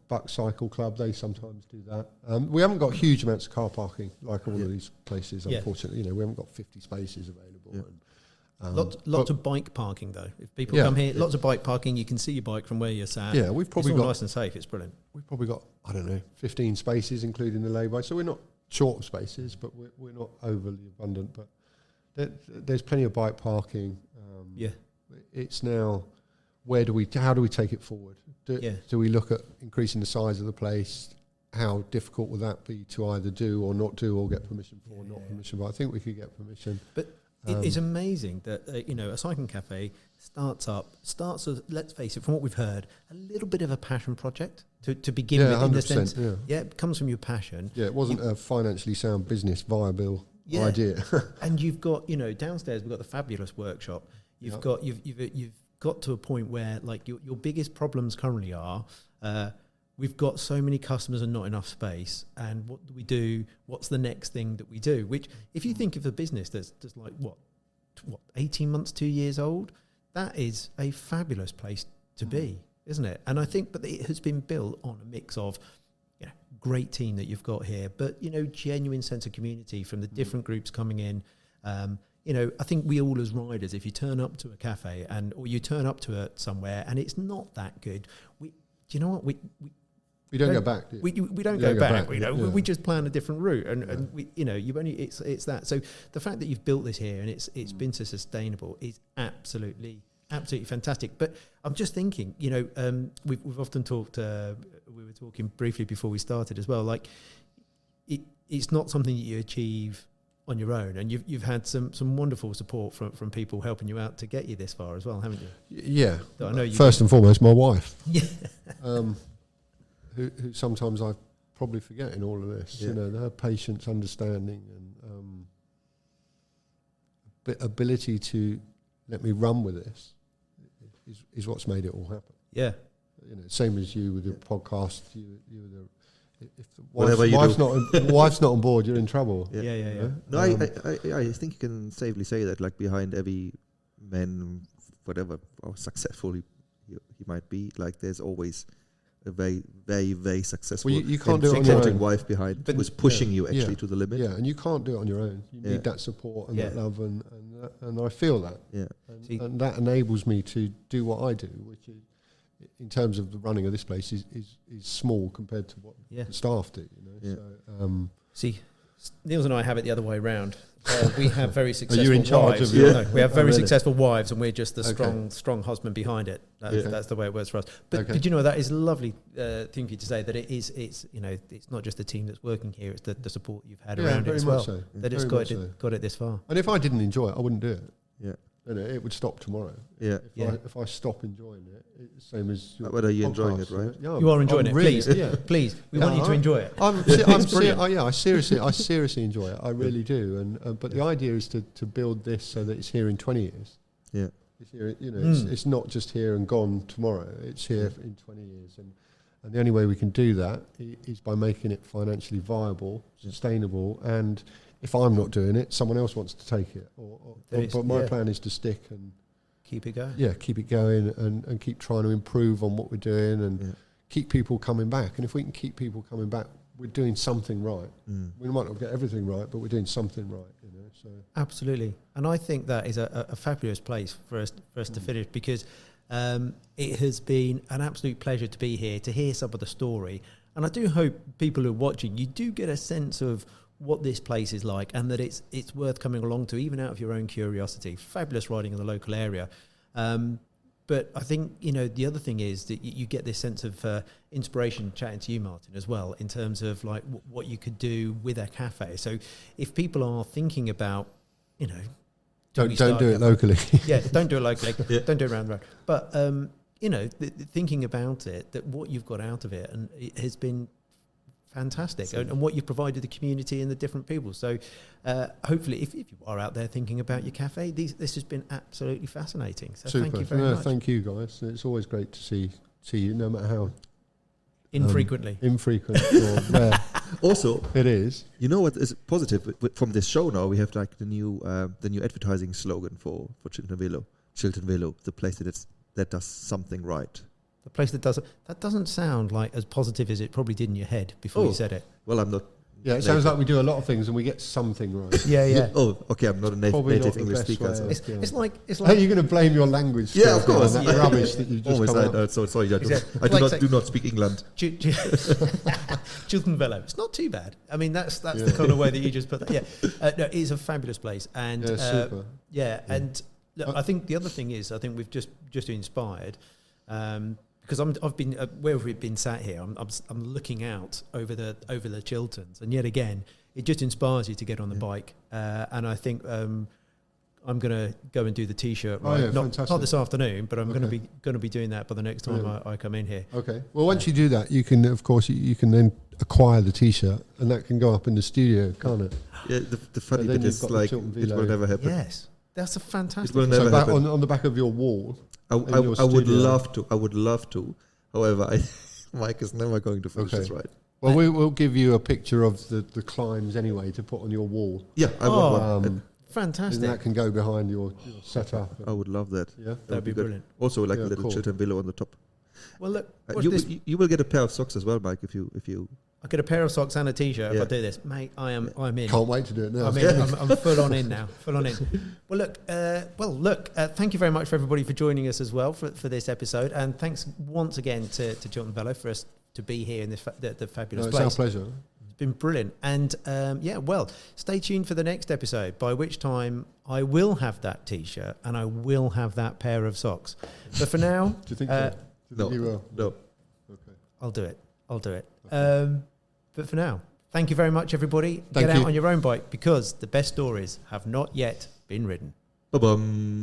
Buck Cycle Club, they sometimes do that. We haven't got huge amounts of car parking like all of these places, unfortunately. We haven't got 50 spaces available. Yeah. And, lots of bike parking, though. If people come here, lots of bike parking. You can see your bike from where you're sat. Yeah, we've probably it's all got... nice and safe. It's brilliant. We've probably got, 15 spaces, including the lay-by. So we're not short of spaces, but we're not overly abundant. But there's plenty of bike parking. It's now... how do we take it forward? Do we look at increasing the size of the place? How difficult would that be to either do or not do, or get permission for or not permission? But I think we could get permission. But it's amazing that a cycling cafe starts as, let's face it, from what we've heard, a little bit of a passion project to begin with. 100%, in the sense, it comes from your passion. Yeah, it wasn't a financially sound business viable idea. And you've got downstairs we've got the fabulous workshop. You've got to a point where like your biggest problems currently are we've got so many customers and not enough space, and what do we do? What's the next thing that we do? Which, if you think of a business that's just like what 18 months, 2 years old, that is a fabulous place to be, isn't it? And I think, but it has been built on a mix of great team that you've got here, but genuine sense of community from the different groups coming in. I think we all as riders, if you turn up to a cafe or you turn up to somewhere and it's not that good, we don't go back. Do we don't go back. We just plan a different route, and it's that. So the fact that you've built this here and it's been so sustainable is absolutely fantastic. But I'm just thinking, we've often talked. We were talking briefly before we started as well. Like, it's not something that you achieve on your own, and you've had some wonderful support from people helping you out to get you this far as well, haven't you? Yeah. I know you first and foremost, my wife. Yeah. Who sometimes I probably forget in all of this. Her patience, understanding, and ability to let me run with this is what's made it all happen. Yeah. Same as you with the podcast. You were the... If the wife's not on board, you're in trouble. Yeah. No, I think you can safely say that, like, behind every man, whatever how successful he might be, like, there's always a very, very, very successful you can't do it on your own. wife behind, but who's pushing you actually to the limit. Yeah, and you can't do it on your own. You need that support and that love, and I feel that. Yeah, and that enables me to do what I do, which is, in terms of the running of this place, is small compared to what the staff do. So, see, Niels and I have it the other way around. We have very successful Are you in charge wives. of your... No, we have very successful wives, and we're just the strong husband behind it. That's the way it works for us. But did you know that is a lovely thing for you to say, that it's not just the team that's working here; it's the support you've had around it as well. So. That it's got it this far. And if I didn't enjoy it, I wouldn't do it. Yeah. It would stop tomorrow. Yeah. If I stop enjoying it, it's the same as your But are you enjoying it, right? Yeah, you are enjoying it. Really, please, please. We want you to enjoy it. I seriously enjoy it. I really do. And but the idea is to build this so that it's here in 20 years. Yeah. It's here, it's not just here and gone tomorrow. It's here in 20 years, and the only way we can do that is by making it financially viable, sustainable, and if I'm not doing it, someone else wants to take it. But my plan is to stick and keep it going. Yeah, keep it going and keep trying to improve on what we're doing and keep people coming back. And if we can keep people coming back, we're doing something right. We might not get everything right, but we're doing something right. So absolutely. And I think that is a fabulous place for us to finish, because it has been an absolute pleasure to be here, to hear some of the story. And I do hope people who are watching, you do get a sense of what this place is like, and that it's worth coming along to, even out of your own curiosity. Fabulous riding in the local area. But I think, the other thing is that you get this sense of inspiration chatting to you, Martin, as well, in terms of like what you could do with a cafe. So if people are thinking about, don't do it locally. Yeah, don't do it locally. Don't do it around the road. But, thinking about it, that what you've got out of it, and it has been fantastic, and what you've provided the community and the different people. So hopefully, if you are out there thinking about your cafe, this has been absolutely fascinating. So Super. Thank you very much. Thank you, guys. It's always great to see you, no matter how infrequent or rare. Also, it is. You know what is positive from this show now? We have like the new advertising slogan for Chiltern Velo. Chiltern Velo, the place that does something right. The place that doesn't sound like as positive as it probably did in your head before you said it. Well, I'm not. Yeah, it sounds like we do a lot of things and we get something right. Yeah. Oh, okay. I'm not a native English speaker. So. It's like. Hey, you're going to blame your language? Yeah, of course. That rubbish that you just always. come out. So sorry. Exactly. I do not speak England. Chiltern Velo. It's not too bad. I mean, that's the kind of way that you just put that. Yeah, no, it is a fabulous place, and super. And look, I think the other thing is, I think we've just inspired. Because I've been where we've been sat here, I'm looking out over the Chilterns, and yet again, it just inspires you to get on the bike. And I think I'm going to go and do the T-shirt ride. Not this afternoon, but I'm going to be doing that by the next time I come in here. Okay. Well, once you do that, you can, of course, you can then acquire the T-shirt, and that can go up in the studio, can't it? Yeah. The funny bit is like it will never happen. Yes, that's a fantastic. It will never happen. On the back of your wall. I would love to. However, Mike is never going to finish this right. Well, we'll give you a picture of the climbs anyway to put on your wall. Yeah, I would. Fantastic. And that can go behind your setup. I would love that. Yeah, that'd be brilliant. Also, like a little Chiltern Velo on the top. Well, look, you will get a pair of socks as well, Mike. If you. I get a pair of socks and a T-shirt if I do this, mate. I'm in. Can't wait to do it now. I'm full on in now. Full on in. Well, look. Thank you very much for everybody for joining us as well for this episode, and thanks once again to Chiltern Velo for us to be here in this the fabulous place. It's our pleasure. It's been brilliant, and stay tuned for the next episode, by which time I will have that T-shirt and I will have that pair of socks. But for now, do you think so? Do you think you will? No. Okay. I'll do it. Okay. But for now, thank you very much, everybody. Get out on your own bike, because the best stories have not yet been ridden. Ba-bum.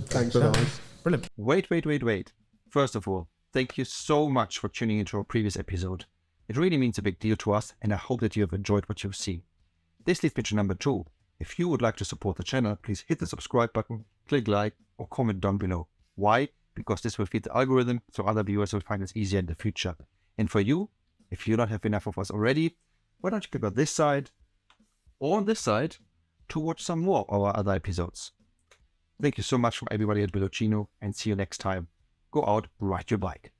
Thanks, guys. Brilliant. Wait. First of all, thank you so much for tuning into our previous episode. It really means a big deal to us, and I hope that you have enjoyed what you've seen. This leads me to number 2. If you would like to support the channel, please hit the subscribe button, click like, or comment down below. Why? Because this will feed the algorithm, so other viewers will find us easier in the future. And for you, if you don't have enough of us already, why don't you click on this side or on this side to watch some more of our other episodes. Thank you so much from everybody at Veloccino, and see you next time. Go out, ride your bike.